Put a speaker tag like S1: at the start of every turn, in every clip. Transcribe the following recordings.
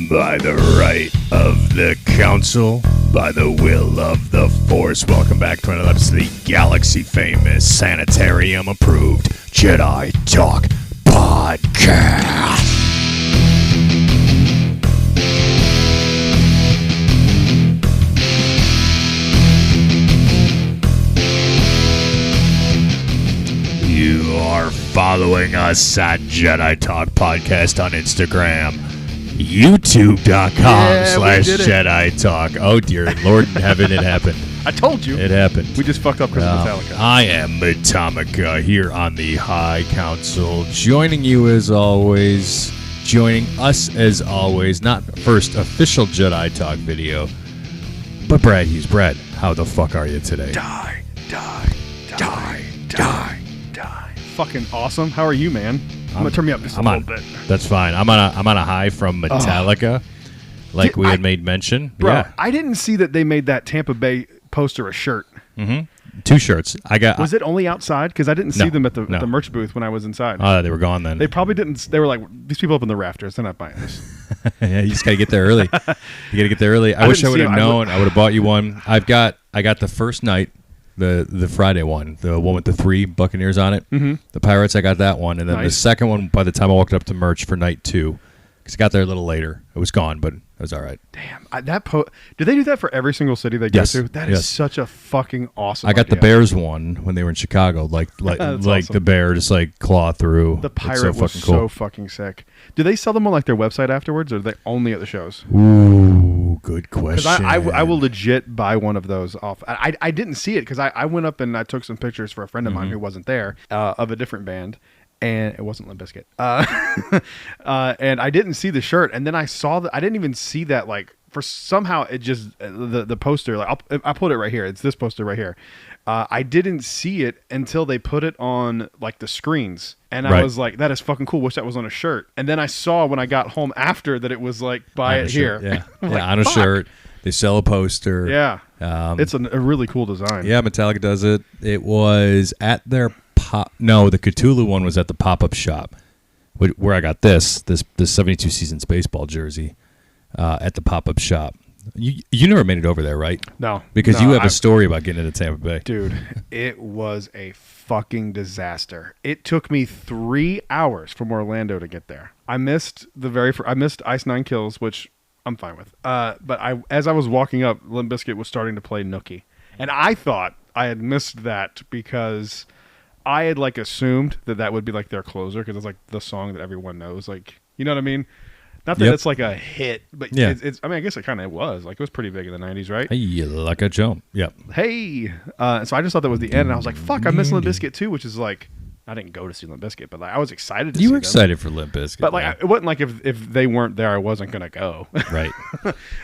S1: By the right of the council, by the will of the force. Welcome back to another episode of the galaxy famous, sanitarium approved Jedi Talk Podcast. You are following us at Jedi Talk Podcast on Instagram, youtube.com/Jedi Talk. Oh dear Lord in heaven, it happened.
S2: I told you.
S1: It happened.
S2: We just fucked up because of Metallica.
S1: I am Metallica here on the High Council, joining you as always, joining us as always, not first official Jedi Talk video, but Brad Hughes. Brad, how the fuck are you today?
S2: Die. Fucking awesome. How are you, man? I'm gonna turn me up just a little bit.
S1: That's fine. I'm on a high from Metallica, like we had made mention.
S2: Bro,
S1: yeah.
S2: I didn't see that they made that Tampa Bay poster a shirt.
S1: Mm-hmm. 2 shirts.
S2: Was it only outside? Because I didn't see them at the merch booth when I was inside.
S1: Oh, they were gone then.
S2: They probably didn't. They were like, these people up in the rafters, they're not buying this.
S1: Yeah, you just gotta get there early. You gotta get there early. I wish I would have known. I would have bought you one. I got the first night. The Friday one, the one with the 3 Buccaneers on it. Mm-hmm. The Pirates, I got that one. And then the second one, by the time I walked up to merch for night 2, because I got there a little later. It was gone, but it was all right.
S2: Damn. Did they do that for every single city they go to? That is such a fucking awesome
S1: idea.
S2: The
S1: Bears one when they were in Chicago. Like awesome. The bear just like claw through.
S2: The pirate was so fucking sick. Do they sell them on like their website afterwards, or are they only at the shows?
S1: Ooh, good question.
S2: Because I will legit buy one of those off. I didn't see it because I went up and I took some pictures for a friend of mine who wasn't there of a different band. And it wasn't Limp Bizkit. And I didn't see the shirt. And then I saw that. I didn't even see that. Like, for somehow it just, the poster, like, I put it right here. It's this poster right here. I didn't see it until they put it on, like, the screens. And I was like, that is fucking cool. Wish that was on a shirt. And then I saw when I got home after that it was like, buy it here.
S1: Yeah, like, on a shirt. They sell a poster.
S2: Yeah. It's a really cool design.
S1: Yeah, Metallica does it. It was at their the Cthulhu one was at the pop-up shop where I got this 72 season Spaceball jersey at the pop-up shop. You never made it over there, right?
S2: No.
S1: Because you have a story about getting into Tampa Bay.
S2: Dude, it was a fucking disaster. It took me 3 hours from Orlando to get there. I missed Ice Nine Kills, which I'm fine with. But as I was walking up, Limp Bizkit was starting to play Nookie. And I thought I had missed that because I had like assumed that would be like their closer because it's like the song that everyone knows. Like, you know what I mean? Not that it's like a hit, but it's. I mean, I guess it kind of was. Like, it was pretty big in the 90s, right?
S1: Hey, you like a jump. Yep.
S2: Hey. So I just thought that was the end, and I was like, fuck, I missed Limp Bizkit too, which is like, I didn't go to see Limp Bizkit, but like, I was excited to see them.
S1: You were excited for Limp Bizkit.
S2: But like, it wasn't like if they weren't there, I wasn't going to go.
S1: Right.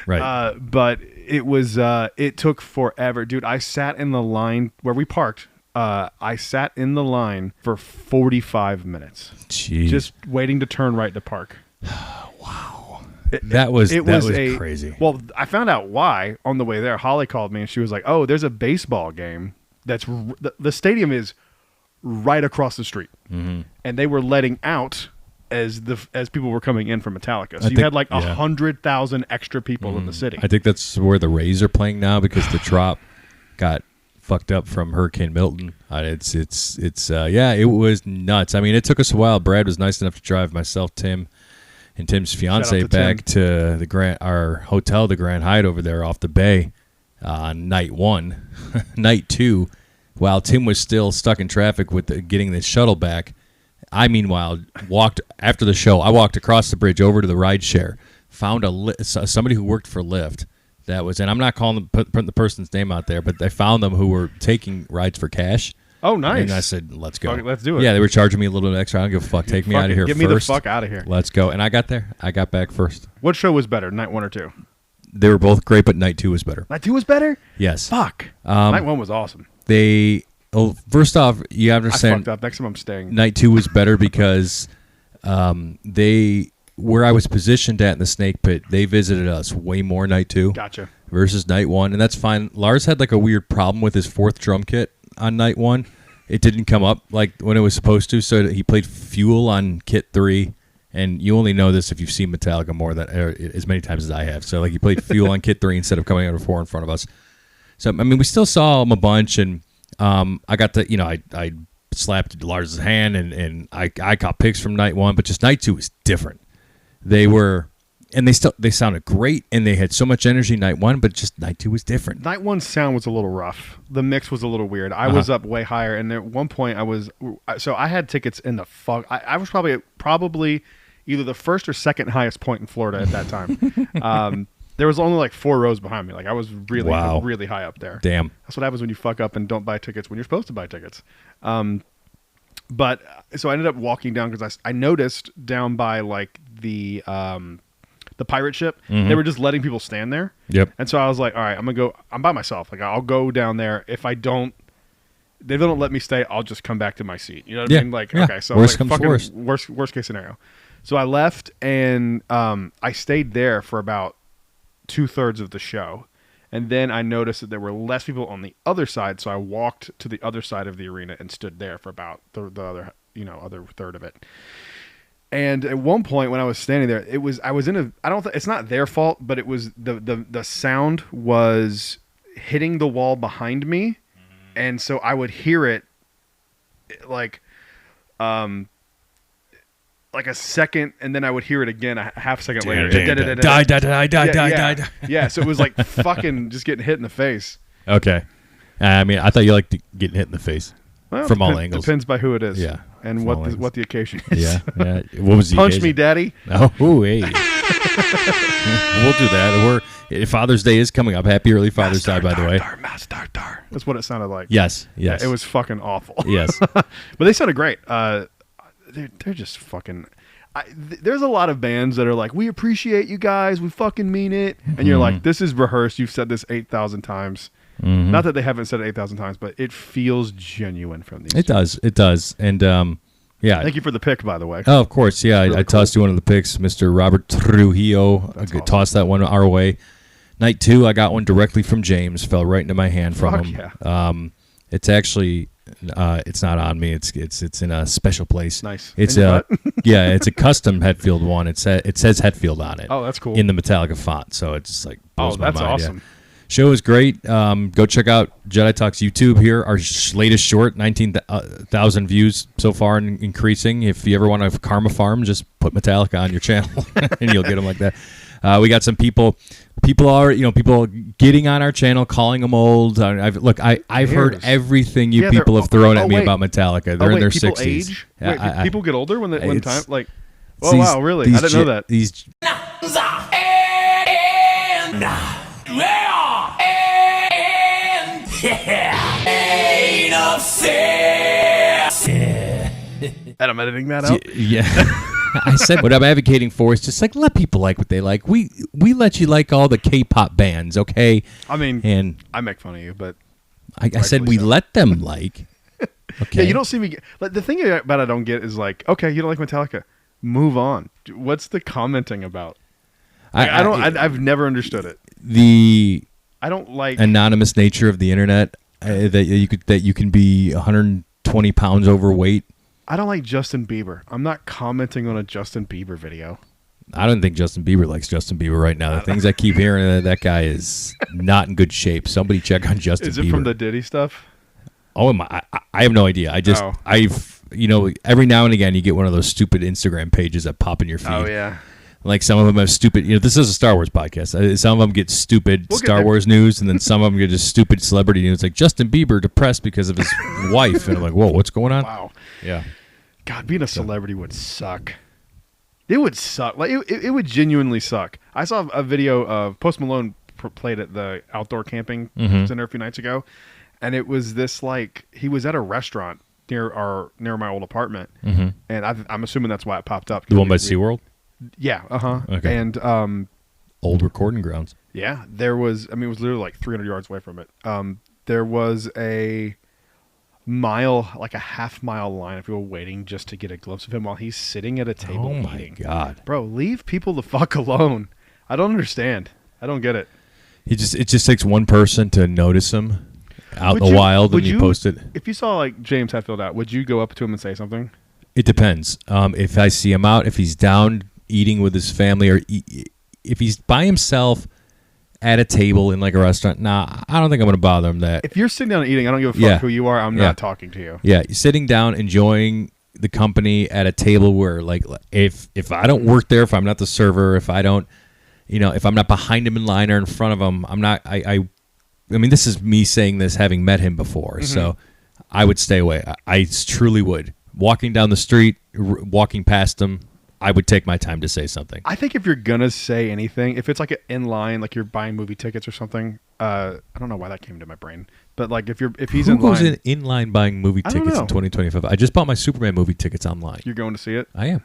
S1: Right.
S2: But it was, it took forever. Dude, I sat in the line where we parked. I sat in the line for 45 minutes.
S1: Jeez.
S2: Just waiting to turn right to park.
S1: Wow. That was crazy.
S2: Well, I found out why on the way there. Holly called me and she was like, oh, there's a baseball game that's the stadium is right across the street. Mm-hmm. And they were letting out as people were coming in from Metallica. So you had like 100,000 extra people in the city.
S1: I think that's where the Rays are playing now because the Trop got fucked up from Hurricane Milton. It was nuts. I mean, it took us a while. Brad was nice enough to drive myself, Tim, and Tim's fiance back to our hotel, the Grand Hyatt over there off the bay on night 1. Night 2, while Tim was still stuck in traffic with getting the shuttle back, I meanwhile walked after the show. I walked across the bridge over to the rideshare, found somebody who worked for Lyft. That was, and I'm not putting the person's name out there, but I found them who were taking rides for cash.
S2: Oh, nice.
S1: And I said, let's go.
S2: Let's do it.
S1: Yeah, they were charging me a little bit extra. I don't give a fuck. Take me out of here first.
S2: Get me the fuck out of here.
S1: Let's go. And I got there. I got back first.
S2: What show was better, night 1 or 2?
S1: They were both great, but night 2 was better.
S2: Night 2 was better?
S1: Yes.
S2: Fuck. Night 1 was awesome.
S1: First off, you have to understand.
S2: I fucked up. Next time I'm staying.
S1: Night 2 was better because where I was positioned at in the snake pit, they visited us way more night 2.
S2: Gotcha.
S1: Versus night 1, and that's fine. Lars had like a weird problem with his 4th drum kit on night 1. It didn't come up like when it was supposed to, so he played Fuel on kit 3 And you only know this if you've seen Metallica more than as many times as I have. So, like, you played Fuel on Kit 3 instead of coming out of 4 in front of us. So, I mean, we still saw them a bunch, and I got to, I slapped Lars's hand, and I caught pics from night 1, but just night 2 was different. They were, and they sounded great, and they had so much energy night 1, but just night 2 was different.
S2: Night 1's sound was a little rough. The mix was a little weird. I was up way higher, and at one point I had tickets in the fuck. I was probably either the first or second highest point in Florida at that time. There was only like 4 rows behind me. Like I was really, really high up there.
S1: Damn.
S2: That's what happens when you fuck up and don't buy tickets when you're supposed to buy tickets. But so I ended up walking down because I noticed down by like the pirate ship, they were just letting people stand there.
S1: Yep.
S2: And so I was like, all right, I'm by myself. Like I'll go down there. If they don't let me stay, I'll just come back to my seat. You know what I mean? Like, okay, so
S1: worst
S2: like
S1: comes to
S2: worst case scenario. So I left and I stayed there for about 2/3 of the show. And then I noticed that there were less people on the other side, so I walked to the other side of the arena and stood there for about the other third of it. And at one point when I was standing there, it's not their fault, but it was the sound was hitting the wall behind me, and so I would hear it like a second, and then I would hear it again a half second later. Die. Yeah, so it was like fucking just getting hit in the face.
S1: Okay. I mean, I thought you liked getting hit in the face from all angles.
S2: Depends by who it is.
S1: Yeah.
S2: And what the occasion is.
S1: Yeah. What was the
S2: Punch
S1: occasion?
S2: me, daddy.
S1: Oh, hey. We'll do that. Father's Day is coming up. Happy early Father's Day, by the way.
S2: That's what it sounded like.
S1: Yes.
S2: Yeah, it was fucking awful.
S1: Yes.
S2: But they sounded great. They're just fucking... there's a lot of bands that are like, we appreciate you guys, we fucking mean it. And you're like, this is rehearsed. You've said this 8,000 times. Not that they haven't said it 8,000 times, but it feels genuine from these.
S1: It does. And yeah.
S2: Thank you for the pick, by the way.
S1: Oh, of course. Yeah, really I tossed you one of the picks, Mr. Robert Trujillo. I tossed that one our way. Night 2, I got one directly from James. Fell right into my hand from him.
S2: Yeah.
S1: It's actually... it's not on me. It's in a special place.
S2: Nice.
S1: It's it's a custom Hetfield one. It says Hetfield on it.
S2: Oh, that's cool.
S1: In the Metallica font, so it's just like blows my mind.
S2: Awesome.
S1: Yeah. Show is great. Go check out Jedi Talk's YouTube here. Our latest short, 19,000 views so far and increasing. If you ever want to karma farm, just put Metallica on your channel and you'll get them like that. We got some people getting on our channel, calling them old. I've heard everything people have thrown at me about Metallica. They're in their 60s.
S2: Age? Wait, people get older when time like? Oh
S1: these,
S2: wow, really? I didn't know that.
S1: These.
S2: And I'm editing that out.
S1: Yeah. I said what I'm advocating for is just like let people like what they like. We let you like all the K-pop bands, okay?
S2: I mean,
S1: and
S2: I make fun of you, but
S1: I said we let them like. Okay.
S2: Yeah, you don't see me. Like the thing about I don't get is like, okay, you don't like Metallica, move on. What's the commenting about? Like, I've never understood it. I don't like
S1: anonymous nature of the internet. That you can be 120 pounds overweight.
S2: I don't like Justin Bieber. I'm not commenting on a Justin Bieber video.
S1: I don't think Justin Bieber likes Justin Bieber right now. The things I keep hearing, that guy is not in good shape. Somebody check on Justin Bieber.
S2: Is it from the Diddy stuff?
S1: Oh, I have no idea. Every now and again you get one of those stupid Instagram pages that pop in your feed.
S2: Oh, yeah.
S1: Like some of them have stupid, this is a Star Wars podcast. Some of them get stupid Star Wars news, and then some of them get just stupid celebrity news. Like Justin Bieber depressed because of his wife. And I'm like, whoa, what's going on?
S2: Wow.
S1: Yeah.
S2: God, being a celebrity would suck. It would suck. Like it would genuinely suck. I saw a video of Post Malone played at the outdoor camping center a few nights ago, and it was this like he was at a restaurant near my old apartment, and I'm assuming that's why it popped up.
S1: The one by SeaWorld?
S2: Yeah.
S1: Okay.
S2: And
S1: old recording grounds.
S2: Yeah, there was. I mean, it was literally like 300 yards away from it. There was a half-mile line of people waiting just to get a glimpse of him while he's sitting at a table eating.
S1: Oh my God,
S2: bro, leave people the fuck alone. I don't understand. I don't get it.
S1: It just takes one person to notice him out in the wild, and you post it.
S2: If you saw like James Hetfield out, would you go up to him and say something?
S1: It depends. If I see him out, if he's down eating with his family, or if he's by himself at a table in like a restaurant, nah, I don't think I'm going to bother him. That
S2: if you're sitting down and eating, I don't give a fuck who you are. I'm not talking to you.
S1: Yeah, you're sitting down enjoying the company at a table where, like, if I don't work there, if I'm not the server, if I don't, if I'm not behind him in line or in front of him, I'm not. I mean, this is me saying this having met him before, so I would stay away. I truly would. Walking down the street, walking past him, I would take my time to say something.
S2: I think if you're gonna say anything, if it's like in line, like you're buying movie tickets or something, I don't know why that came to my brain, but like if he's in line,
S1: who goes in line buying movie tickets in 2025? I just bought my Superman movie tickets online.
S2: You're going to see it?
S1: I am.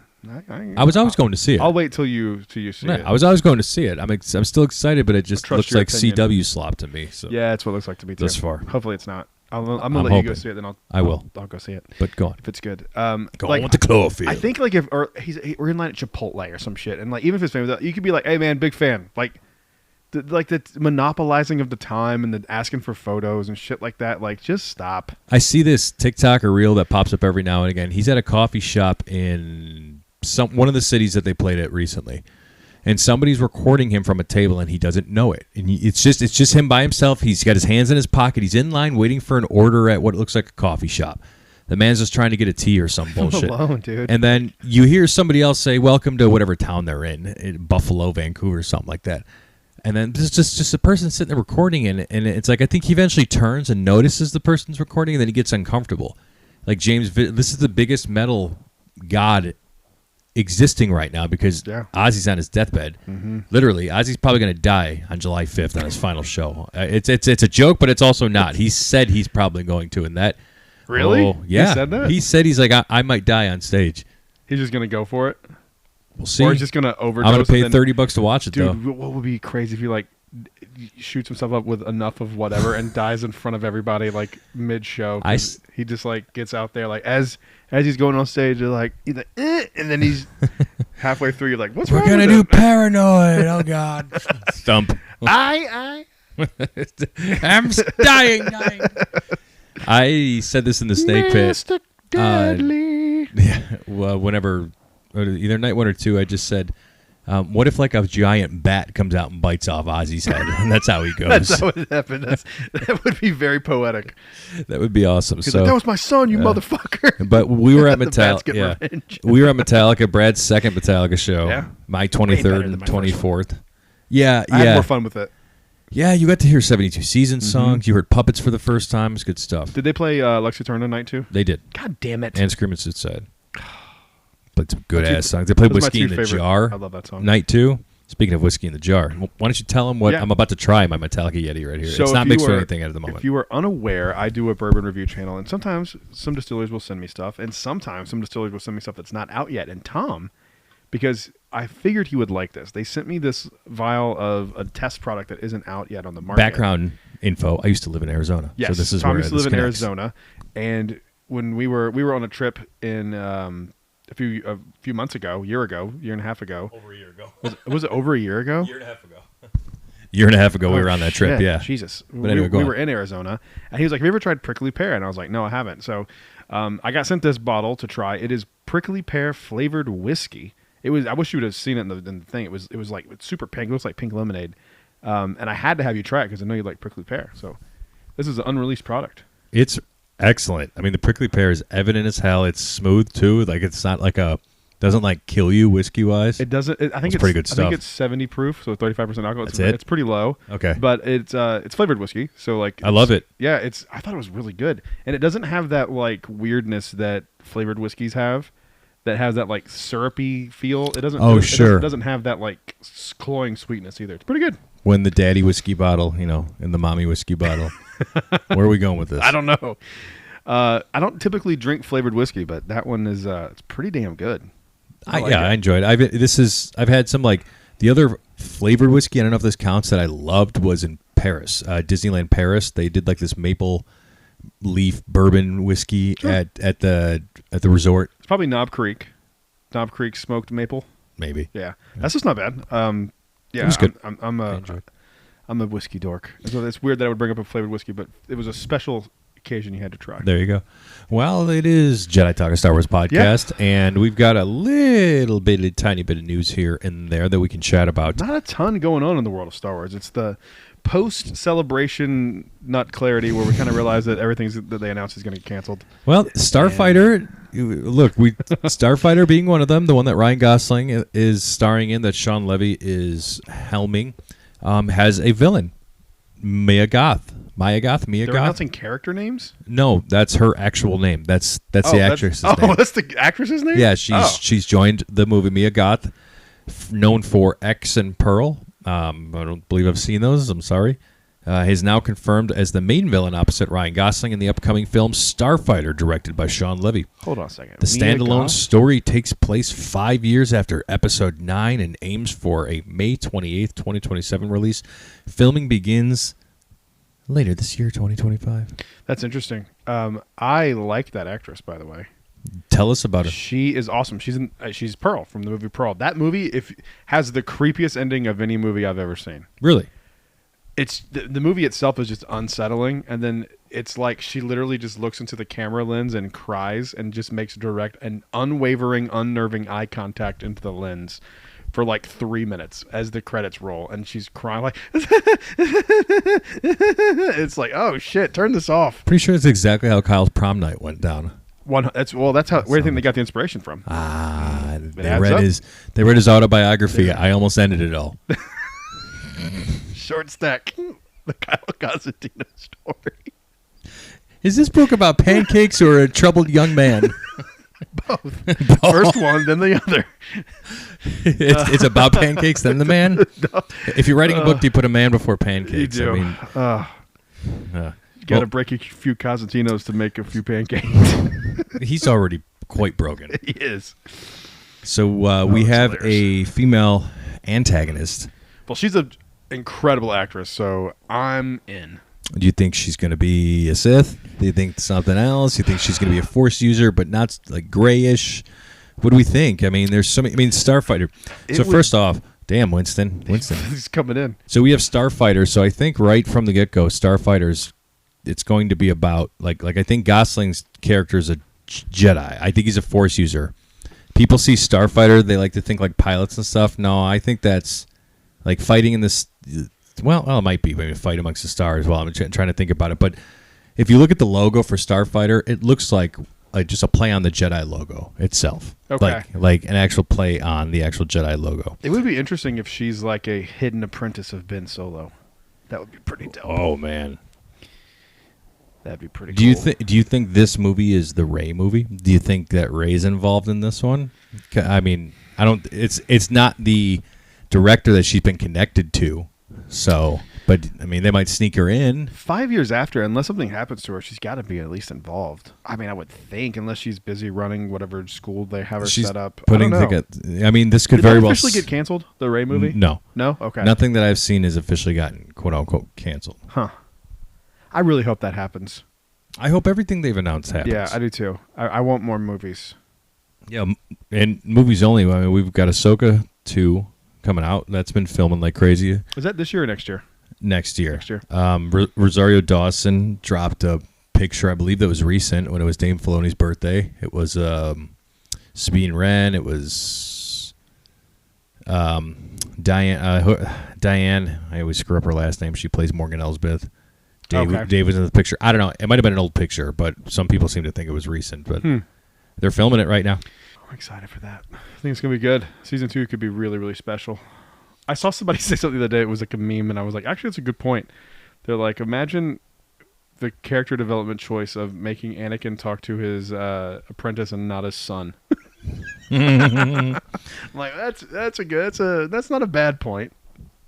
S1: I was always going to see it.
S2: I'll wait till you see it.
S1: I was always going to see it. I'm still excited, but it just looks like
S2: opinion.
S1: CW slop to me. So.
S2: Yeah, that's what it looks like to me too.
S1: Thus far.
S2: Hopefully it's not. I'm gonna let you go see it, then I'll go see it.
S1: But go on.
S2: If it's good.
S1: Go on with the Cloverfield.
S2: I think like we're in line at Chipotle or some shit, and like even if it's famous, you could be like, "Hey man, big fan." Like the monopolizing of the time and the asking for photos and shit like that. Like, just stop.
S1: I see this TikTok or reel that pops up every now and again. He's at a coffee shop in one of the cities that they played at recently, and somebody's recording him from a table, and he doesn't know it. And it's just him by himself. He's got his hands in his pocket. He's in line waiting for an order at what looks like a coffee shop. The man's just trying to get a tea or some bullshit.
S2: Alone, dude.
S1: And then you hear somebody else say, "Welcome to whatever town they're in Buffalo, Vancouver, something like that." And then there's just a person sitting there recording, and it's like I think he eventually turns and notices the person's recording, and then he gets uncomfortable. Like this is the biggest metal god existing right now because Ozzy's on his deathbed. Mm-hmm. Literally, Ozzy's probably going to die on July 5th on his final show. It's a joke, but it's also not. He said he's probably going to, and that.
S2: Really?
S1: Oh, yeah.
S2: He said that?
S1: He said he's like, I might die on stage.
S2: He's just going to go for it?
S1: We'll see.
S2: Or he's just going to overdose.
S1: I'm going to pay $30 to watch it,
S2: dude, though. What would be crazy if he, like, shoots himself up with enough of whatever and dies in front of everybody, like, mid-show? He just, like, gets out there, like, as he's going on stage, he's like, and then he's halfway through, you're like, what's wrong with him?
S1: We're going to do Paranoid. Oh, God. Stump.
S2: I'm
S1: dying. I said this in the Snake Pit.
S2: Mr. Deadly.
S1: Well, whenever, either night one or two, I just said, what if like a giant bat comes out and bites off Ozzy's head? And that's how he goes.
S2: That's how it happened. That would be very poetic.
S1: That would be awesome.
S2: So, like, that was my son, you motherfucker.
S1: But we were at Metallica. We were at Metallica, Brad's second Metallica show. Yeah. My 23rd and 24th. Yeah.
S2: I had more fun with it.
S1: Yeah, you got to hear 72 Seasons songs. You heard Puppets for the first time. It's good stuff.
S2: Did they play Lex Eterna Night 2?
S1: They did.
S2: God damn it.
S1: And Screaming Suicide. Played some good-ass songs. They played Whiskey in the Jar.
S2: I love that song.
S1: Night 2. Speaking of Whiskey in the Jar, why don't you tell them what I'm about to try my Metallica Yeti right here. So it's not mixed with anything at the moment.
S2: If you are unaware, I do a bourbon review channel, and sometimes some distillers will send me stuff, and sometimes some distillers will send me stuff that's not out yet. And Tom, because I figured he would like this, they sent me this vial of a test product that isn't out yet on the market.
S1: Background info, I used to live in Arizona.
S2: Yes,
S1: so this is
S2: Tom
S1: where
S2: used to live in Arizona, and when we were on a trip in a few months ago, year and a half ago.
S1: Over a year ago.
S2: Was it over a year ago?
S1: Year and a half ago. Year and a half ago, we were on that trip.
S2: Shit,
S1: yeah,
S2: Jesus.
S1: But anyway,
S2: we were in Arizona, and he was like, "Have you ever tried prickly pear?" And I was like, "No, I haven't." So, I got sent this bottle to try. It is prickly pear flavored whiskey. It was. I wish you would have seen it in the thing. It was like it's super pink. It looks like pink lemonade. And I had to have you try it because I know you like prickly pear. So, this is an unreleased product.
S1: It's excellent. I mean, the prickly pear is evident as hell. It's smooth too. Like it's not like doesn't like kill you whiskey wise.
S2: It doesn't. I think it's
S1: pretty good stuff.
S2: I think it's 70 proof, so 35% alcohol.
S1: That's it.
S2: It's pretty low.
S1: Okay,
S2: but it's flavored whiskey, so like
S1: I love it.
S2: Yeah, I thought it was really good, and it doesn't have that like weirdness that flavored whiskeys have. That has that like syrupy feel. It doesn't. It doesn't have that like cloying sweetness either. It's pretty good.
S1: When the daddy whiskey bottle, and the mommy whiskey bottle. Where are we going with this?
S2: I don't know. I don't typically drink flavored whiskey, but that one is it's pretty damn good. I
S1: enjoyed it. I've had some like the other flavored whiskey. I don't know if this counts that I loved was in Paris, Disneyland Paris. They did like this maple leaf bourbon whiskey at the resort.
S2: It's probably Knob Creek smoked maple.
S1: Maybe.
S2: Yeah. That's just not bad. Yeah,
S1: it was good.
S2: I'm a whiskey dork. So it's weird that I would bring up a flavored whiskey, but it was a special occasion you had to try.
S1: There you go. Well, it is Jedi Talk, a Star Wars podcast, and we've got a little bit, a tiny bit of news here and there that we can chat about.
S2: Not a ton going on in the world of Star Wars. It's the post-celebration nut clarity where we kind of realize that everything that they announced is going to get canceled.
S1: Well, Starfighter, look, Starfighter being one of them, the one that Ryan Gosling is starring in, that Sean Levy is helming, has a villain, Mia Goth.
S2: They're announcing character names?
S1: No, that's her actual name. That's the actress's name.
S2: Oh, that's the actress's name?
S1: Yeah, she's joined the movie Mia Goth, known for X and Pearl. I don't believe I've seen those. I'm sorry. Is now confirmed as the main villain opposite Ryan Gosling in the upcoming film Starfighter, directed by Sean Levy.
S2: Hold on a second.
S1: The standalone story takes place 5 years after Episode 9 and aims for a May 28th, 2027 release. Filming begins later this year, 2025.
S2: That's interesting. I like that actress, by the way.
S1: Tell us about her.
S2: She is awesome. She's Pearl from the movie Pearl. That movie has the creepiest ending of any movie I've ever seen.
S1: Really?
S2: It's the movie itself is just unsettling, and then it's like she literally just looks into the camera lens and cries and just makes direct and unwavering, unnerving eye contact into the lens for like 3 minutes as the credits roll, and she's crying like it's like, oh shit, turn this off.
S1: Pretty sure it's exactly how Kyle's prom night went down.
S2: That's how. Where do you think they got the inspiration from?
S1: They read his autobiography. Yeah. I almost ended it all.
S2: Short stack. The Kyle Cosentino story.
S1: Is this book about pancakes or a troubled young man?
S2: Both. First one, then the other.
S1: It's about pancakes, then the man? No. If you're writing a book, do you put a man before pancakes?
S2: You do.
S1: I
S2: mean, you got to break a few Cosentinos to make a few pancakes.
S1: He's already quite broken.
S2: He is.
S1: So we have a female antagonist.
S2: Well, she's an incredible actress, so I'm in.
S1: Do you think she's going to be a Sith? Do you think something else? Do you think she's going to be a Force user, but not like grayish? What do we think? I mean, there's so many. I mean, Starfighter. First off, damn, Winston.
S2: He's coming in.
S1: So we have Starfighter. So I think right from the get-go, Starfighters, it's going to be about like I think Gosling's character is a Jedi. I think he's a Force user. People see Starfighter, they like to think like pilots and stuff. No, I think that's like fighting in this. Well, it might be maybe a fight amongst the stars. Well, I'm trying to think about it. But if you look at the logo for Starfighter, it looks like just a play on the Jedi logo itself.
S2: Okay.
S1: Like an actual play on the actual Jedi logo.
S2: It would be interesting if she's like a hidden apprentice of Ben Solo. That would be pretty dope.
S1: Oh, man.
S2: That'd be pretty
S1: cool. Do you think this movie is the Rey movie? Do you think that Rey's involved in this one? I mean, I don't. It's not the director that she's been connected to. So, but I mean, they might sneak her in.
S2: 5 years after, unless something happens to her, she's got to be at least involved. I mean, I would think, unless she's busy running whatever school they have her set up. I don't know.
S1: I mean, this could very well
S2: officially get canceled. The Rey movie?
S1: No.
S2: Okay.
S1: Nothing that I've seen has officially gotten quote unquote canceled.
S2: Huh. I really hope that happens.
S1: I hope everything they've announced happens.
S2: Yeah, I do too. I want more movies.
S1: Yeah, and movies only. I mean, we've got Ahsoka 2 coming out. That's been filming like crazy.
S2: Is that this year or next year?
S1: Next year. Rosario Dawson dropped a picture, I believe that was recent, when it was Dave Filoni's birthday. It was Sabine Wren. It was Diane. I always screw up her last name. She plays Morgan Elsbeth. Dave was in the picture. I don't know. It might have been an old picture, but some people seem to think it was recent. But they're filming it right now.
S2: I'm excited for that. I think it's going to be good. Season 2 could be really, really special. I saw somebody say something the other day. It was like a meme, and I was like, actually, that's a good point. They're like, imagine the character development choice of making Anakin talk to his apprentice and not his son. I'm like, that's not a bad point.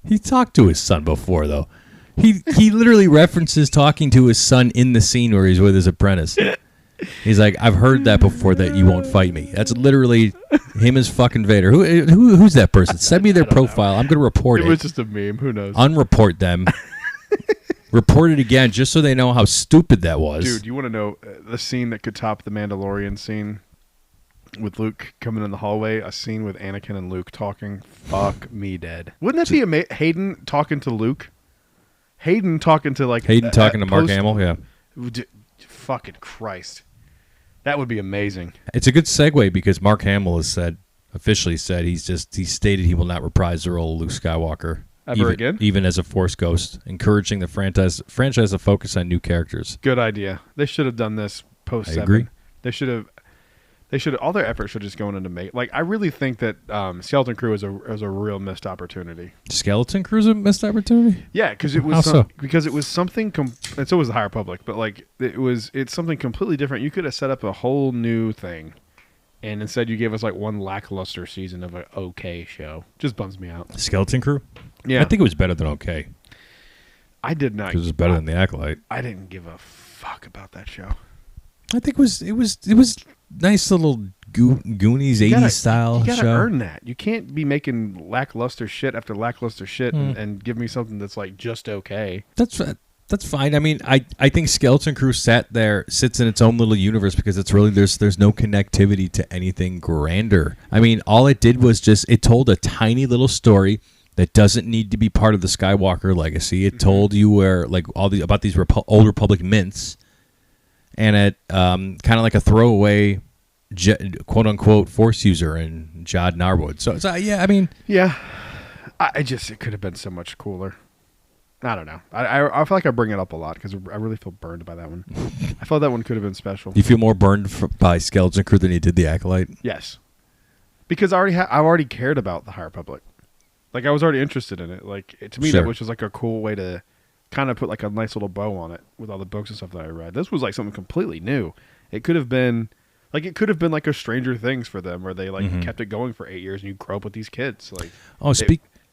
S1: He talked to his son before, though. He literally references talking to his son in the scene where he's with his apprentice. He's like, I've heard that before, that you won't fight me. That's literally him as fucking Vader. Who's that person? Send me their profile. I'm going to report it.
S2: It was just a meme. Who knows?
S1: Unreport them. Report it again just so they know how stupid that was.
S2: Dude, you want to know the scene that could top the Mandalorian scene with Luke coming in the hallway? A scene with Anakin and Luke talking. Fuck me dead. Wouldn't that be Hayden talking to Luke? Hayden talking to
S1: Mark Hamill, yeah.
S2: fucking Christ. That would be amazing.
S1: It's a good segue because Mark Hamill has officially said he stated he will not reprise the role of Luke Skywalker even as a Force ghost, encouraging the franchise to focus on new characters.
S2: Good idea. They should have done this post 7.
S1: Agree.
S2: They should have all their effort should just go into make. Like, I really think that Skeleton Crew is a real missed opportunity.
S1: Skeleton Crew's a missed opportunity?
S2: Yeah, because it was something. And so was the High Republic, but like it's something completely different. You could have set up a whole new thing, and instead you gave us like one lackluster season of an okay show. Just bums me out.
S1: Skeleton Crew?
S2: Yeah,
S1: I think it was better than okay.
S2: I did not.
S1: Because it was better than the Acolyte.
S2: I didn't give a fuck about that show.
S1: I think it was nice little Goonies 80s style
S2: you gotta
S1: show.
S2: Earn that. You can't be making lackluster shit after lackluster shit and give me something that's like just okay.
S1: That's fine. I mean, I think Skeleton Crew sits in its own little universe because it's really there's no connectivity to anything grander. I mean, all it did was it told a tiny little story that doesn't need to be part of the Skywalker legacy. It told you where like about these old Republic mints. And it kind of like a throwaway, quote unquote, Force user in Jod Narwood. So yeah, I mean,
S2: yeah, it could have been so much cooler. I don't know. I feel like I bring it up a lot because I really feel burned by that one. I felt that one could have been special.
S1: You feel more burned by Skeleton Crew than you did the Acolyte?
S2: Yes, because I already cared about the High Republic. Like, I was already interested in it. Like, to me,
S1: Sure.
S2: that was just like a cool way to kind of put like a nice little bow on it with all the books and stuff that I read. This was like something completely new. It could have been like a Stranger Things for them, where they like kept it going for 8 years and you grow up with these kids. Like,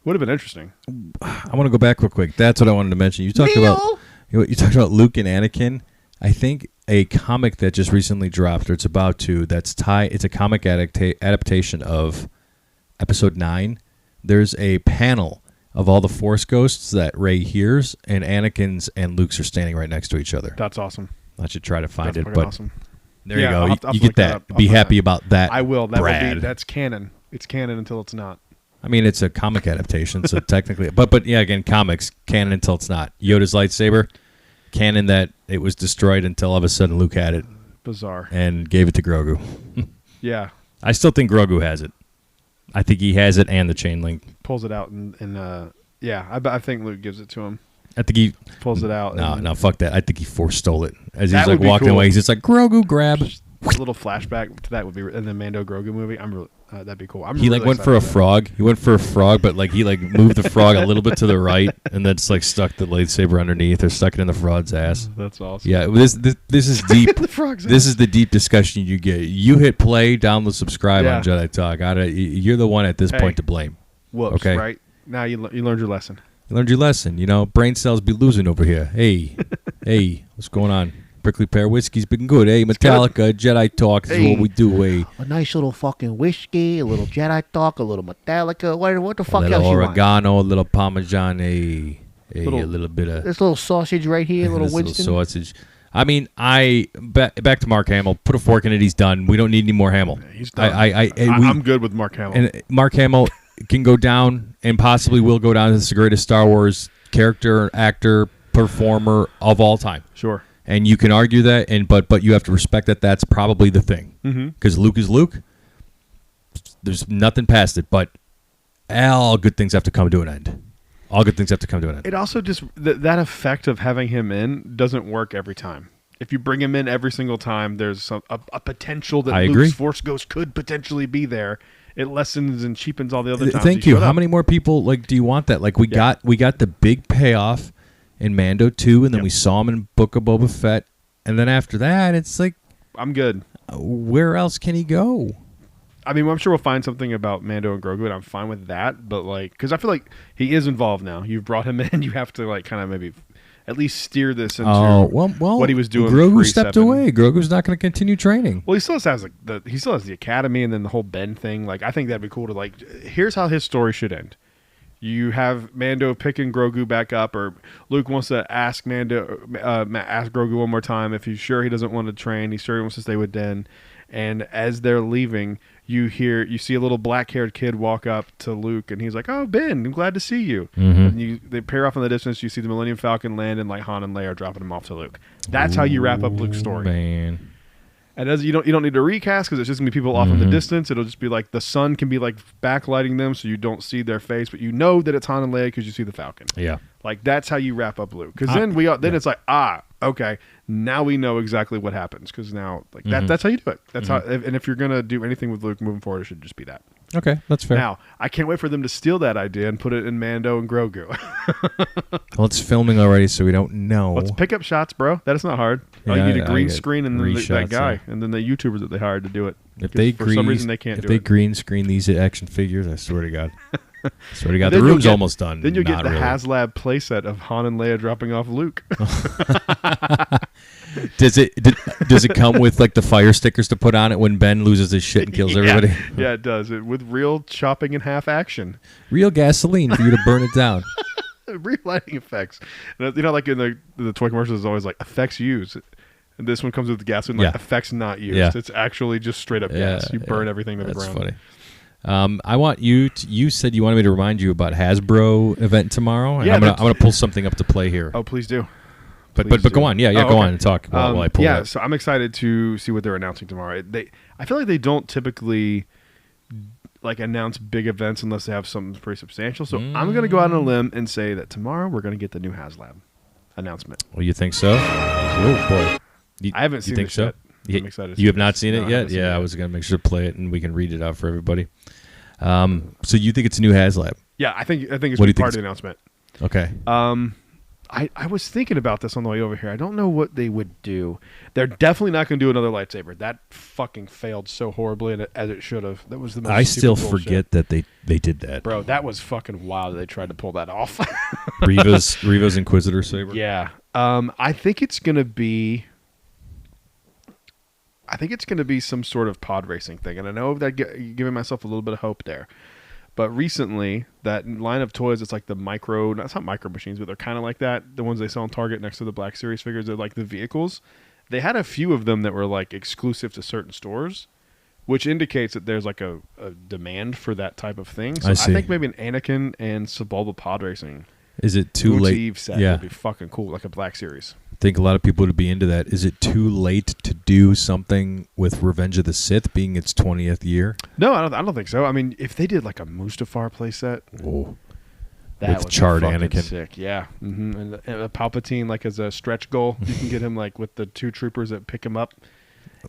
S2: would have been interesting.
S1: I want to go back real quick. That's what I wanted to mention. You talked about Luke and Anakin. I think a comic that just recently dropped, or it's about to. It's a comic adaptation of Episode 9. There's a panel of all the Force ghosts that Rey hears, and Anakin's and Luke's are standing right next to each other.
S2: That's awesome.
S1: I should try to find
S2: That's
S1: it, but
S2: awesome.
S1: there you go.
S2: I'll
S1: you get that. Be happy about that.
S2: I will.
S1: Brad.
S2: That's canon. It's canon until it's not.
S1: I mean, it's a comic adaptation, so technically, but yeah, again, comics canon until it's not. Yoda's lightsaber, canon that it was destroyed until all of a sudden Luke had it.
S2: Bizarre.
S1: And gave it to Grogu.
S2: Yeah.
S1: I still think Grogu has it. I think he has it and the chain link.
S2: Pulls it out and yeah, I think Luke gives it to him.
S1: I think he
S2: pulls it out.
S1: No, fuck that. I think he force stole it. As he's
S2: That
S1: like
S2: would be
S1: walking
S2: cool.
S1: away, he's just like, Grogu, grab.
S2: A little flashback to that would be in the Mando Grogu movie. That'd be cool.
S1: He like went for a frog. He went for a frog, but like he like moved the frog a little bit to the right, and then just like stuck the lightsaber underneath, or stuck it in the frog's ass.
S2: That's awesome.
S1: Yeah, this is deep.
S2: The frog's
S1: This
S2: ass.
S1: is the deep discussion you get. You hit play, download, subscribe on Jedi Talk. You're the one at this point to blame.
S2: Whoops!
S1: Okay.
S2: Right now you learned your lesson.
S1: You learned your lesson. You know, brain cells be losing over here. Hey, hey, what's going on? Prickly Pear Whiskey's been good. Hey, Metallica, Jedi Talk. This is what we do. Hey,
S3: a nice little fucking whiskey, a little Jedi Talk, a little Metallica. What the
S1: a
S3: fuck
S1: little
S3: else you want?
S1: oregano, a little Parmesan, a little bit of
S3: This little sausage right here, little
S1: this
S3: Winston.
S1: little sausage. I mean, back to Mark Hamill. Put a fork in it. He's done. We don't need any more Hamill.
S2: He's done. I'm good with Mark Hamill.
S1: And Mark Hamill can go down, and possibly will go down as the greatest Star Wars character, actor, performer of all time.
S2: Sure.
S1: And you can argue that, but you have to respect that that's probably the thing. Because Luke is Luke. There's nothing past it, but all good things have to come to an end. All good things have to come to an end.
S2: It also just that effect of having him in doesn't work every time. If you bring him in every single time, there's a potential that Luke's Force Ghost could potentially be there. It lessens and cheapens all the other times.
S1: Thank you. How many more people do you want that? Like we got the big payoff in Mando 2, and then we saw him in Book of Boba Fett, and then after that, it's like,
S2: I'm good.
S1: Where else can he go?
S2: I mean, I'm sure we'll find something about Mando and Grogu, and I'm fine with that. But like, because I feel like he is involved now. You've brought him in. You have to like kind of maybe at least steer this into what he was doing.
S1: Grogu stepped away. Grogu's not going to continue training.
S2: Well, he still has the academy, and then the whole Ben thing. Like, I think that'd be cool to like. Here's how his story should end. You have Mando picking Grogu back up, or Luke wants to ask ask Grogu one more time if he's sure he doesn't want to train. He's sure he wants to stay with Den. And as they're leaving, you see a little black-haired kid walk up to Luke, and he's like, "Oh, Ben, I'm glad to see you."
S1: Mm-hmm.
S2: And they pair off in the distance. You see the Millennium Falcon land, and like Han and Leia are dropping him off to Luke. That's how you wrap up Luke's story.
S1: Man.
S2: And you don't need to recast because it's just gonna be people off in the distance. It'll just be like the sun can be like backlighting them, so you don't see their face, but you know that it's Han and Leia because you see the Falcon.
S1: Yeah.
S2: Like that's how you wrap up Luke. Because then it's like okay, now we know exactly what happens. Because now that's how you do it. That's how. And if you're gonna do anything with Luke moving forward, it should just be that.
S1: Okay, that's fair.
S2: Now I can't wait for them to steal that idea and put it in Mando and Grogu.
S1: Well, it's filming already, so we don't know.
S2: Let's pick up shots, bro. That is not hard.
S1: Yeah,
S2: you need a green
S1: get
S2: screen and that
S1: shots,
S2: guy, and then the YouTubers that they hired to do it.
S1: If they
S2: for some reason they can't
S1: if
S2: do
S1: they
S2: it.
S1: green screen these action figures, I swear to God. Swear to God,
S2: Then
S1: the
S2: you'll
S1: room's
S2: get-
S1: almost done.
S2: Then you'll get
S1: Not
S2: the
S1: really.
S2: HasLab playset of Han and Leia dropping off Luke.
S1: Does it come with like the fire stickers to put on it when Ben loses his shit and kills everybody?
S2: Yeah, it does. With real chopping in half action.
S1: Real gasoline for you to burn it down.
S2: Real lighting effects. And, like in the toy commercials, it's always like effects used. And this one comes with gasoline, like
S1: Yeah.
S2: effects not used.
S1: Yeah.
S2: It's actually just straight up
S1: Yeah,
S2: gas. You burn everything to the
S1: That's
S2: ground.
S1: funny. I want you. You said you wanted me to remind you about Hasbro event tomorrow, and
S2: Yeah,
S1: I'm gonna pull something up to play here.
S2: Oh, please do.
S1: but
S2: please
S1: go
S2: do.
S1: on. Yeah,
S2: Oh,
S1: go
S2: okay.
S1: on and talk while I pull it up.
S2: So I'm excited to see what they're announcing tomorrow. I feel like they don't typically like announce big events unless they have something pretty substantial. So I'm going to go out on a limb and say that tomorrow we're going to get the new HasLab announcement.
S1: Well, you think so? Oh boy,
S2: I haven't seen
S1: You think
S2: this
S1: so?
S2: yet. I'm excited. to
S1: You
S2: see
S1: have not
S2: this.
S1: seen
S2: No,
S1: it
S2: I
S1: yet?
S2: haven't seen it
S1: Yeah, I
S2: yet.
S1: was gonna make sure to play it and we can read it out for everybody. So you think it's a new HasLab?
S2: Yeah, I think it's
S1: What do you
S2: part
S1: think
S2: of the announcement.
S1: Okay.
S2: I was thinking about this on the way over here. I don't know what they would do. They're definitely not going to do another lightsaber. That fucking failed so horribly as it should have. That was the most
S1: I
S2: stupid
S1: still
S2: bullshit.
S1: forget that they did that.
S2: Bro, that was fucking wild that they tried to pull that off.
S1: Reva's Inquisitor saber.
S2: Yeah. I think it's going to be some sort of pod racing thing. And I know that giving myself a little bit of hope there. But recently, that line of toys, it's like the micro, it's not micro machines, but they're kind of like that. The ones they sell on Target next to the Black Series figures, they're like the vehicles. They had a few of them that were like exclusive to certain stores, which indicates that there's like a demand for that type of thing. So
S1: I
S2: I
S1: see.
S2: think maybe an Anakin and Sebulba pod racing
S1: Is it too late?
S2: Eve set
S1: Yeah,
S2: would be fucking cool, like a Black Series.
S1: I think a lot of people would be into that. Is it too late to do something with Revenge of the Sith being its 20th year?
S2: No, I don't think so. I mean, if they did like a Mustafar playset,
S1: Oh,
S2: that
S1: With
S2: would be
S1: charred
S2: fucking
S1: Anakin.
S2: sick. Yeah, and a Palpatine like as a stretch goal. You can get him like with the two troopers that pick him up.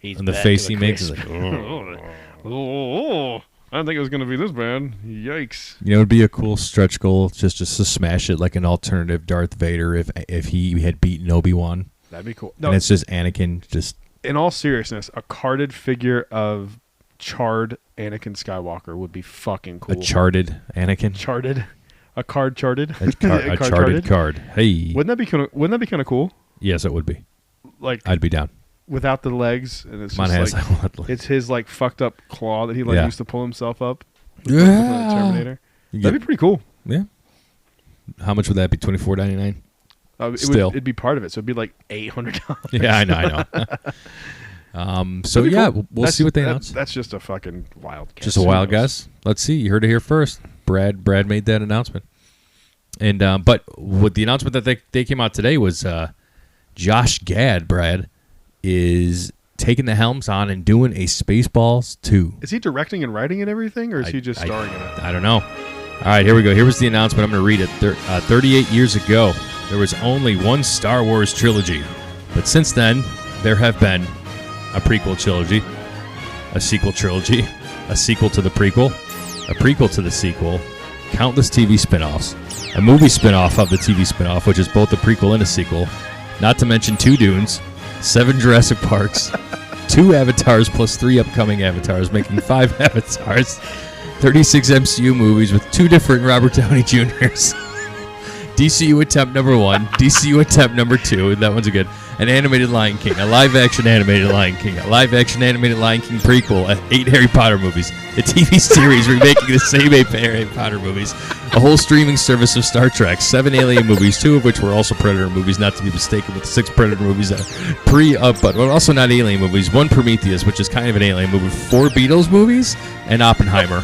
S2: He's
S1: and the
S2: back
S1: face
S2: to
S1: he
S2: the
S1: makes is
S2: crisp.
S1: like,
S2: Oh, I didn't think it was going to be this bad. Yikes.
S1: you know, it'd be a cool stretch goal just to smash it like an alternative Darth Vader if he had beaten Obi-Wan.
S2: That'd be cool.
S1: And
S2: No,
S1: it's just Anakin just
S2: in all seriousness, a carded figure of charred Anakin Skywalker would be fucking cool.
S1: a charted Anakin.
S2: charted, a card charted,
S1: A charted card. Hey.
S2: Wouldn't that be kind of cool?
S1: Yes, it would be.
S2: Like
S1: I'd be down.
S2: without the legs, and it's
S1: Come on,
S2: just
S1: Has.
S2: like it's his like fucked up claw that he like
S1: Yeah.
S2: used to pull himself up.
S1: Yeah.
S2: Like the Terminator.
S1: You
S2: That'd
S1: get-
S2: be pretty cool.
S1: Yeah. How much would that be? $24.99. Still.
S2: It'd be part of it, so it'd be like $800.
S1: Yeah, I know. So
S2: That'd be
S1: yeah,
S2: cool.
S1: we'll see what they announce.
S2: That's just a fucking wild guess.
S1: Just a
S2: Who
S1: wild
S2: knows?
S1: guess. Let's see. You heard it here first. Brad made that announcement. And but what the announcement that they came out today was Josh Gad, Brad, is taking the helms on and doing a Spaceballs 2.
S2: Is he directing and writing and everything, or is he just starring in it?
S1: I don't know. All right, here we go. Here was the announcement. I'm going to read it. 38 years ago, there was only one Star Wars trilogy. But since then, there have been a prequel trilogy, a sequel trilogy, a sequel to the prequel, a prequel to the sequel, countless TV spin-offs, a movie spin-off of the TV spin-off, which is both a prequel and a sequel, not to mention 2 Dunes, 7 Jurassic Parks, 2 Avatars plus 3 upcoming Avatars, making 5 Avatars, 36 MCU movies with 2 different Robert Downey Jr.'s, DCU attempt number 1, DCU attempt number 2, that one's a good. An animated Lion King, a live-action animated Lion King, a live-action animated Lion King prequel, 8 Harry Potter movies, a TV series remaking the same 8 Harry Potter movies, a whole streaming service of Star Trek, 7 Alien movies, 2 of which were also Predator movies, not to be mistaken with the 6 Predator movies that are but also not Alien movies, 1 Prometheus, which is kind of an Alien movie, 4 Beatles movies, and Oppenheimer.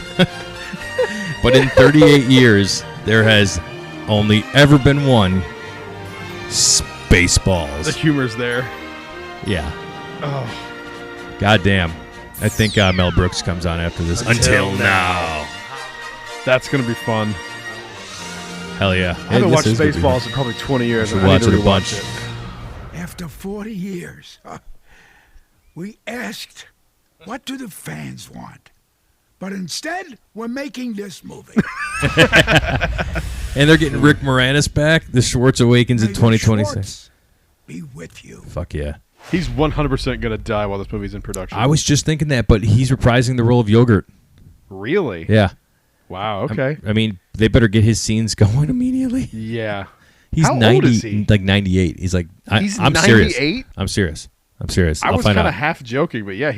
S1: But in 38 years, there has only ever been one Spaceballs.
S2: The humor's there.
S1: Yeah.
S2: Oh.
S1: Goddamn. I think Mel Brooks comes on after this. Until now.
S2: That's going to be fun.
S1: Hell yeah.
S2: I haven't watched Spaceballs in probably 20 years.
S1: Should watch it a bunch.
S4: After 40 years, we asked, what do the fans want? But instead, we're making this movie.
S1: And they're getting Rick Moranis back. The Schwartz Awakens in
S4: May the
S1: 2026.
S4: Schwartz be with you.
S1: Fuck yeah.
S2: He's 100% going to die while this movie's in production.
S1: I was just thinking that, but he's reprising the role of Yogurt.
S2: Really?
S1: Yeah.
S2: Wow, okay.
S1: I mean, they better get his scenes going immediately.
S2: Yeah.
S1: He's
S2: How
S1: 90,
S2: old is he?
S1: like 98. He's like,
S2: He's
S1: I'm
S2: 98?
S1: serious. I'm serious.
S2: I
S1: I'll
S2: was
S1: find
S2: kind
S1: out.
S2: of half joking, but yeah,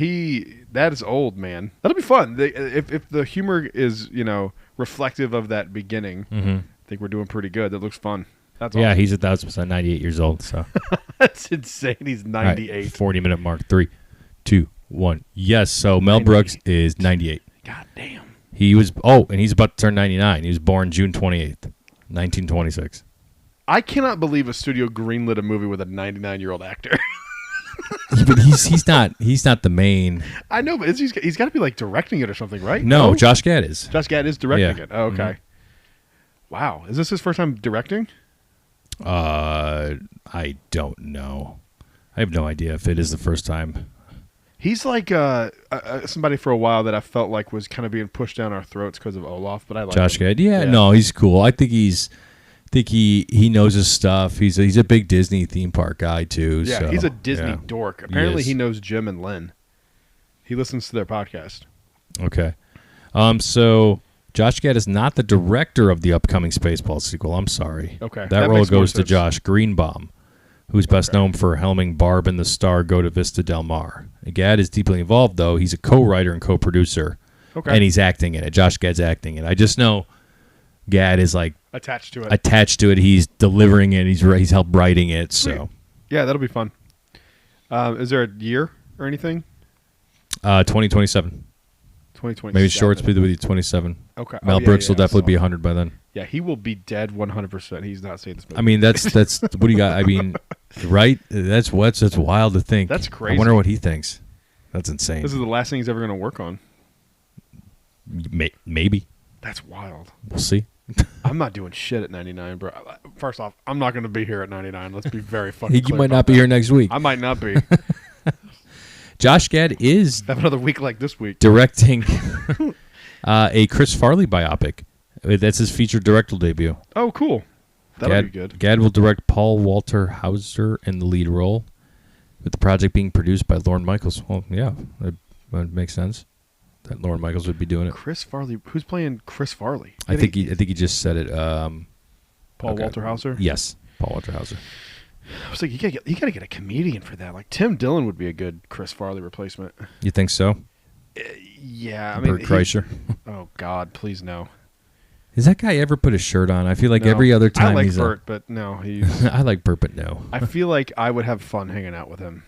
S2: that is old, man. That'll be fun. If the humor is, reflective of that beginning, I think we're doing pretty good. That looks fun. That's
S1: Yeah,
S2: awesome.
S1: he's 1,000% 98 years old. So
S2: That's insane. He's
S1: All right,
S2: 98.
S1: 40-minute mark. 3, 2, 1. Yes. So Mel Brooks is 98.
S2: God damn.
S1: He was. Oh, and he's about to turn 99. He was born June 28th, 1926.
S2: I cannot believe a studio greenlit a movie with a 99-year-old actor.
S1: But he's not the main.
S2: I know, but he's got to be like directing it or something, right?
S1: No, Josh Gad is.
S2: Josh Gad is directing
S1: Yeah.
S2: it. Oh, okay. Wow. Is this his first time directing?
S1: I don't know. I have no idea if it is the first time.
S2: He's like somebody for a while that I felt like was kind of being pushed down our throats because of Olaf, but I like
S1: Josh
S2: him.
S1: Gad. Yeah, no, he's cool. I think he knows his stuff. He's a big Disney theme park guy too.
S2: Yeah,
S1: so,
S2: he's a Disney
S1: yeah.
S2: dork. Apparently,
S1: is.
S2: he knows Jim and Lynn. He listens to their podcast.
S1: Okay. So Josh Gad is not the director of the upcoming Spaceballs sequel. I'm sorry.
S2: Okay,
S1: That
S2: that
S1: role
S2: makes more
S1: goes to
S2: sense.
S1: Josh Greenbaum, who's best known for helming Barb and the Star go to Vista Del Mar. Gad is deeply involved, though. He's a co-writer and co-producer,
S2: Okay.
S1: and he's acting in it. Josh Gad's acting in it. I just know Gad is like
S2: Attached to it.
S1: attached to it. He's delivering it. He's helped writing it. So
S2: Yeah, that'll be fun. Is there a year or anything?
S1: 2027.
S2: 2020.
S1: Maybe short speed with you 27.
S2: Okay.
S1: Mel
S2: Oh, yeah,
S1: Brooks
S2: yeah,
S1: will
S2: I
S1: definitely
S2: saw
S1: be
S2: that.
S1: 100 by then.
S2: Yeah, he will be dead 100%. He's not seeing this movie.
S1: I mean, that's what do you got? I mean, right? That's wild to think.
S2: That's crazy.
S1: I wonder what he thinks. That's insane.
S2: This is the last thing he's ever going to work on.
S1: Maybe.
S2: That's wild.
S1: We'll see.
S2: I'm not doing shit at 99, bro. First off, I'm not going to be here at 99. Let's be very fucking
S1: You
S2: clear
S1: might
S2: about
S1: not be
S2: that.
S1: here next week.
S2: I might not be.
S1: Josh Gad is
S2: Have another week like this week.
S1: directing a Chris Farley biopic. That's his featured directorial debut.
S2: Oh, cool. That'll
S1: Gad,
S2: be good.
S1: Gad will direct Paul Walter Hauser in the lead role, with the project being produced by Lorne Michaels. Well, yeah, that would make sense that Lorne Michaels would be doing it.
S2: Chris Farley. Who's playing Chris Farley?
S1: I think he just said it.
S2: Paul
S1: okay.
S2: Walter Hauser?
S1: Yes, Paul Walter Hauser.
S2: I was like, you gotta get a comedian for that. Like Tim Dillon would be a good Chris Farley replacement.
S1: You think so?
S2: Yeah, I mean,
S1: Bert Kreischer.
S2: Oh God, please no.
S1: Has that guy ever put a shirt on? I feel like
S2: No.
S1: every other time
S2: I like
S1: he's
S2: Bert, but no, he's.
S1: I like Bert, but no.
S2: I feel like I would have fun hanging out with him.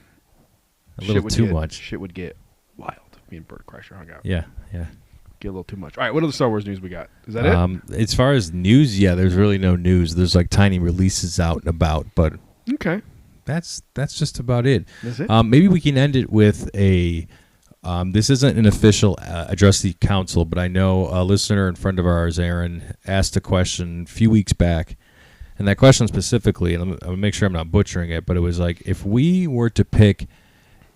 S1: A little
S2: would
S1: too
S2: get-
S1: much.
S2: Shit would get wild. Me and Bert Kreischer hung out.
S1: Yeah.
S2: Get a little too much. All right, what other Star Wars news we got? Is that it?
S1: As far as news, yeah, there's really no news. There's like tiny releases out and about, but
S2: Okay.
S1: that's just about it.
S2: That's it?
S1: Maybe we can end it with a. This isn't an official address to the council, but I know a listener and friend of ours, Aaron, asked a question a few weeks back, and that question specifically, and I'm gonna make sure I'm not butchering it, but it was like, if we were to pick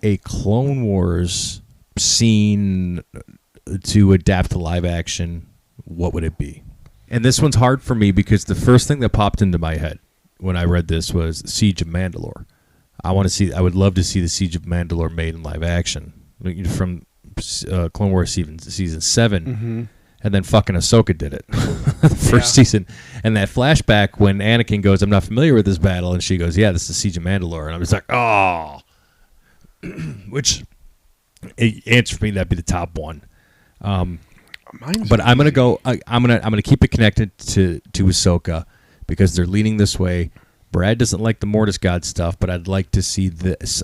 S1: a Clone Wars scene to adapt to live action, what would it be? And this one's hard for me because the first thing that popped into my head when I read this was Siege of Mandalore. I would love to see the Siege of Mandalore made in live action, from Clone Wars season 7, And then fucking Ahsoka did it the first season. And that flashback when Anakin goes, I'm not familiar with this battle. And she goes, yeah, this is the Siege of Mandalore. And I was like, oh. Which, answer for me, that'd be the top one. But I'm going to go, I'm gonna keep it connected to Ahsoka because they're leaning this way. Brad doesn't like the Mortis God stuff, but I'd like to see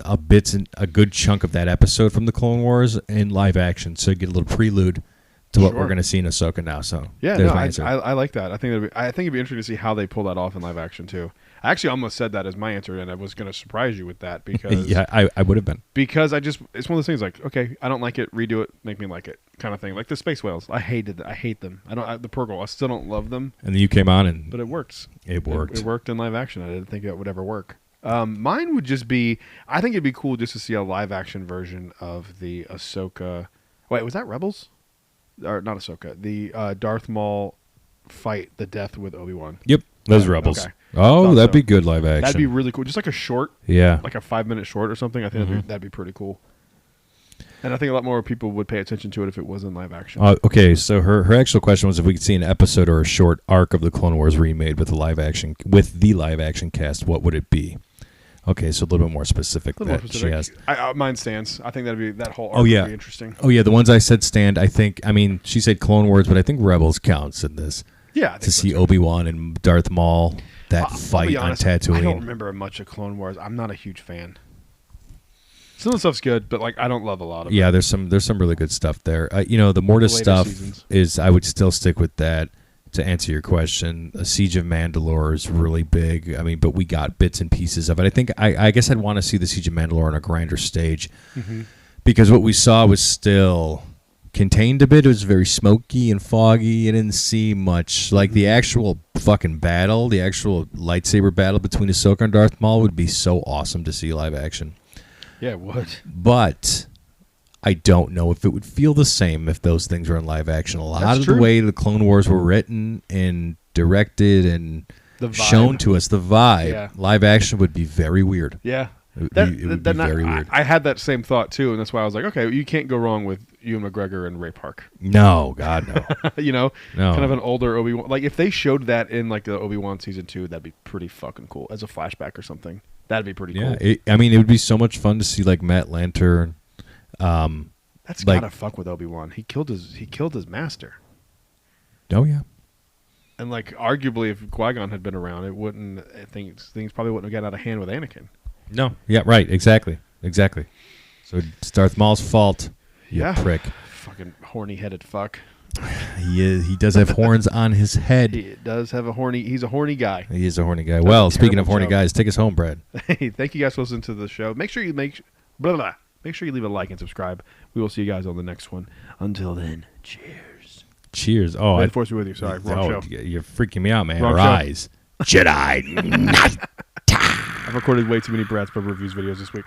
S1: a good chunk of that episode from the Clone Wars in live action, so you get a little prelude to what we're going to see in Ahsoka now. So
S2: yeah, no, I like that. I think it'd be interesting to see how they pull that off in live action too. I actually almost said that as my answer, and I was going to surprise you with that because
S1: yeah, I would have been,
S2: because it's one of those things like, okay, I don't like it, redo it, make me like it, kind of thing. Like the space whales, I hate them. The Purgle, I still don't love them.
S1: And then you came on
S2: but it works.
S1: It worked.
S2: It worked in live action. I didn't think that would ever work. Mine would just be, I think it'd be cool just to see a live action version of the Ahsoka. Wait, was that Rebels? Or not Ahsoka, the Darth Maul fight the death with Obi-Wan.
S1: Yep, those Rebels.
S2: Okay.
S1: Oh, that'd be good live action.
S2: That'd be really cool. Just like a short, like a 5-minute short or something. I think that'd be pretty cool. And I think a lot more people would pay attention to it if it was in live action.
S1: Okay, so her actual question was if we could see an episode or a short arc of the Clone Wars remade with the live action cast, what would it be? Okay, so a little bit more specific. She asked.
S2: Mine stands. I think that whole arc would be interesting.
S1: Oh yeah, the ones I said stand. She said Clone Wars, but I think Rebels counts in this.
S2: Yeah,
S1: to see Obi-Wan and Darth Maul fight on Tatooine.
S2: I don't remember much of Clone Wars. I'm not a huge fan. Some of the stuff's good, but I don't love a lot of it.
S1: Yeah, there's some really good stuff there. The Mortis stuff is I would still stick with that. To answer your question, a Siege of Mandalore is really big. But we got bits and pieces of it. I guess I'd want to see the Siege of Mandalore on a grander stage because what we saw was still contained a bit. It was very smoky and foggy. I didn't see much. Like the actual fucking battle, the actual lightsaber battle between Ahsoka and Darth Maul would be so awesome to see live action.
S2: Yeah, it would.
S1: But I don't know if it would feel the same if those things were in live action. A lot of the way the Clone Wars were written and directed and shown to us, the vibe, live action would be very weird.
S2: Yeah.
S1: It would be very weird.
S2: I had that same thought too, and that's why I was like, okay, you can't go wrong with Ewan McGregor and Ray Park.
S1: No, God, no.
S2: No.
S1: Kind
S2: of an older Obi-Wan. Like if they showed that in like the Obi-Wan season 2, that'd be pretty fucking cool as a flashback or something. That'd be pretty cool.
S1: It would be so much fun to see like Matt Lanter.
S2: That's gotta fuck with Obi-Wan. He killed his master.
S1: Oh yeah.
S2: And like arguably, if Qui-Gon had been around, things probably wouldn't have got out of hand with Anakin.
S1: No. Yeah. Right. Exactly. So it's Darth Maul's fault. You prick.
S2: Fucking horny-headed fuck.
S1: He does have horns on his head.
S2: He does have he's a horny guy.
S1: He is a horny guy. Well, speaking of horny guys, take us home, Brad.
S2: Hey, thank you guys for listening to the show. Make sure you leave a like and subscribe. We will see you guys on the next one. Until then, cheers.
S1: Cheers. Oh,
S2: I'd force me with you. Sorry, wrong show.
S1: You're freaking me out, man.
S2: Wrong
S1: Rise. Jedi.
S2: I've recorded way too many Brad's Pub Reviews videos this week.